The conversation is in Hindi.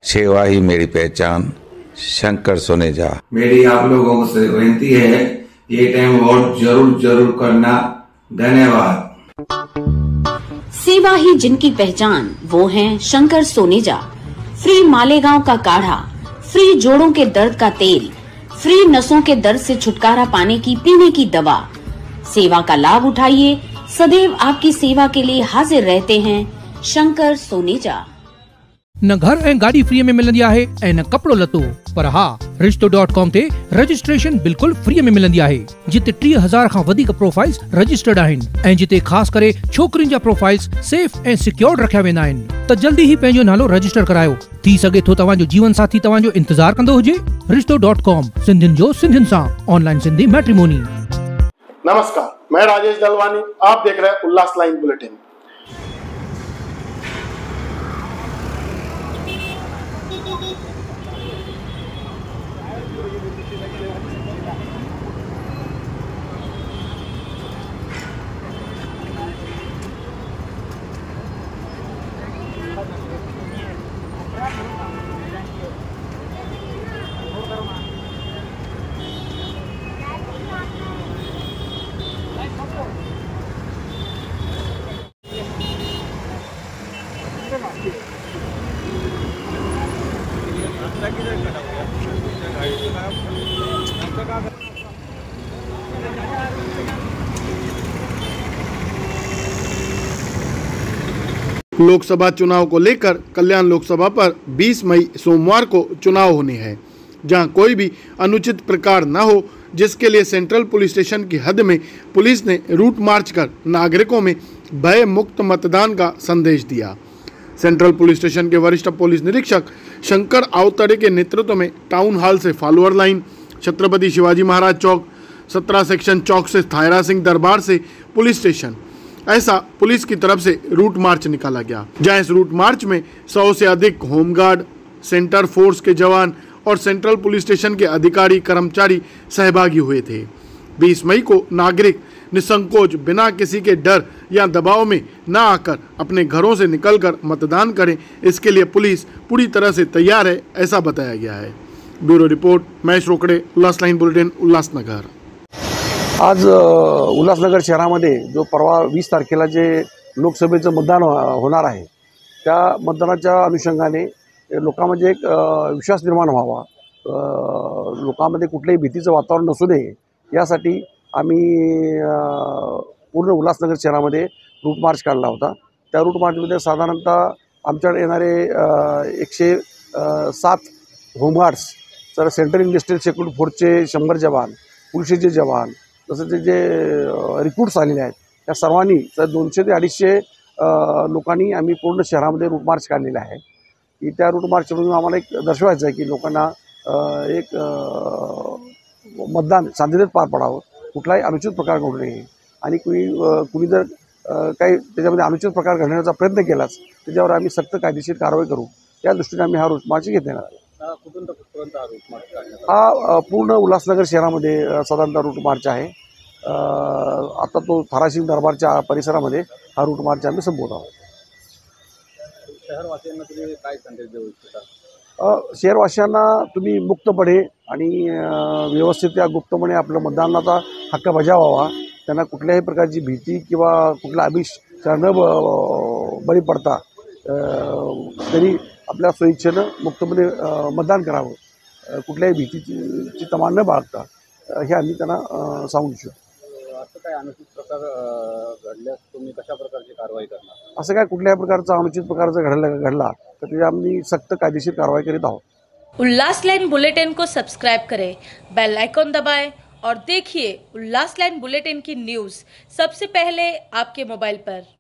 सेवा ही मेरी पहचान, शंकर सोनेजा। मेरी आप लोगों से विनती है, ये टाइम वोट जरूर जरूर करना। धन्यवाद। सेवा ही जिनकी पहचान, वो हैं शंकर सोनेजा। फ्री मालेगांव का काढ़ा, फ्री जोड़ों के दर्द का तेल, फ्री नसों के दर्द से छुटकारा पाने की पीने की दवा। सेवा का लाभ उठाइए, सदैव आपकी सेवा के लिए हाजिर रहते हैं शंकर सोनेजा। न घर ऐं गाड़ी फ्री में मिलंदी आहे ऐं न कपड़ो लतो, पर हा रिश्तो.com ते रजिस्ट्रेशन बिल्कुल फ्री में मिलंदी आहे, जिते 3000 खां वधीक प्रोफाइल्स रजिस्टर्ड आहिनि ऐं जिते ख़ास करे छोकरियुनि जा प्रोफाइल्स सेफ ऐं सिक्योर्ड रखिया वेंदा आहिनि। त जल्दी ही पंहिंजो नालो रजिस्टर करायो। थी सघे थो तव्हांजो जीवन साथी तव्हांजो इंतजार कंदो हुजे। रिश्तो.com, सिंधियुनि जो सिंधियुनि सां, ऑनलाइन सिंधी मैट्रिमोनी। नमस्कार, मैं राजेश दलवानी, आप देख रहे हैं उल्लास लाइन बुलेटिन। लोकसभा चुनाव को लेकर कल्याण लोकसभा पर 20 मई सोमवार को चुनाव होने हैं, जहां कोई भी अनुचित प्रकार न हो, जिसके लिए सेंट्रल पुलिस स्टेशन की हद में पुलिस ने रूट मार्च कर नागरिकों में भय मुक्त मतदान का संदेश दिया। सेंट्रल पुलिस स्टेशन के वरिष्ठ पुलिस निरीक्षक शंकर आवतरे के नेतृत्व में टाउन हॉल से फॉलोअर लाइन, छत्रपति शिवाजी महाराज चौक, 17 सेक्शन चौक से थायरा सिंह दरबार से पुलिस स्टेशन, ऐसा पुलिस की तरफ से रूट मार्च निकाला गया, जहां इस रूट मार्च में 100 से अधिक होमगार्ड, सेंटर फोर्स के जवान और सेंट्रल पुलिस स्टेशन के अधिकारी कर्मचारी सहभागी हुए थे। 20 मई को नागरिक निसंकोच बिना किसी के डर या दबाव में न आकर अपने घरों से निकलकर मतदान करें, इसके लिए पुलिस पूरी तरह से तैयार है, ऐसा बताया गया है। ब्यूरो रिपोर्ट, महेश रोकडे, उल्लास लाइन बुलेटिन, उल्लासनगर। आज उल्हासनगर शहरामध्ये जो परवा 20 तारखेला जे लोकसभेचं मतदान होणार आहे, त्या मतदानाच्या अनुषंगाने लोकांमध्ये एक विश्वास निर्माण व्हावा, लोकांमध्ये कुठल्याही भीतीचं वातावरण नसू नये, यासाठी आम्ही पूर्ण उल्हासनगर शहरामध्ये रूट मार्च काढला होता। त्या रूट मार्चमध्ये साधारणतः आमच्याकडे येणारे 107 होमगार्ड्स, तर सेंट्रल इंडस्ट्रियल सिक्युरिटी फोर्सचे 100 जवान, पोलिसचे जवान, तसंच जे रिक्रूट्स आलेले आहेत, त्या सर्वांनी 200 ते 250 लोकांनी आम्ही पूर्ण शहरामध्ये रूट मार्च काढलेला आहे, की त्या रूट मार्चमधून आम्हाला एक दर्शवायचं आहे की लोकांना एक मतदान शांततेत पार पडावं, कुठलाही अनुचित प्रकार घडू नये, आणि कुणी जर काही त्याच्यामध्ये अनुचित प्रकार घडण्याचा प्रयत्न केलाच त्याच्यावर आम्ही सक्त कायदेशीर कारवाई करू, त्या दृष्टीने आम्ही हा रूट मार्च घेत येणार आहे। हा पूर्ण उल्हासनगर शहरामध्ये साधारणतः रूट मार्च आहे। आता तो थारासिंग दरबारच्या परिसरामध्ये हा रूट मार्च आम्ही संपवत आहोत। शहरवासियांना तुम्ही काय संदेश देऊ इच्छिता? शहरवासियांना तुम्ही मुक्तपणे आणि व्यवस्थित गुप्तपणे आपलं मतदानाचा हक्क बजावावा, त्यांना कुठल्याही प्रकारची भीती किंवा कुठला आमिष न बळी पडता तरी आपल्या सोयीच्छेनं मुक्तपणे मतदान करावं, कुठल्याही भीतीची तमा न बाळगता, हे आम्ही त्यांना सांगू इच्छितो। असं काय अनुचित प्रकार घडल्यास तुम्ही कशा प्रकारची कारवाई करणार? असं काय कुठल्याही प्रकारचा अनुचित प्रकार जर घडला तर त्याची आम्ही सक्त कायदेशीर कारवाई करीत आहोत। उल्लास लाइन बुलेटिन को सब्सक्राइब करें, बेल आइकॉन दबाएं और देखिए उल्लास लाइन बुलेटिन की न्यूज़ सबसे पहले आपके मोबाइल पर।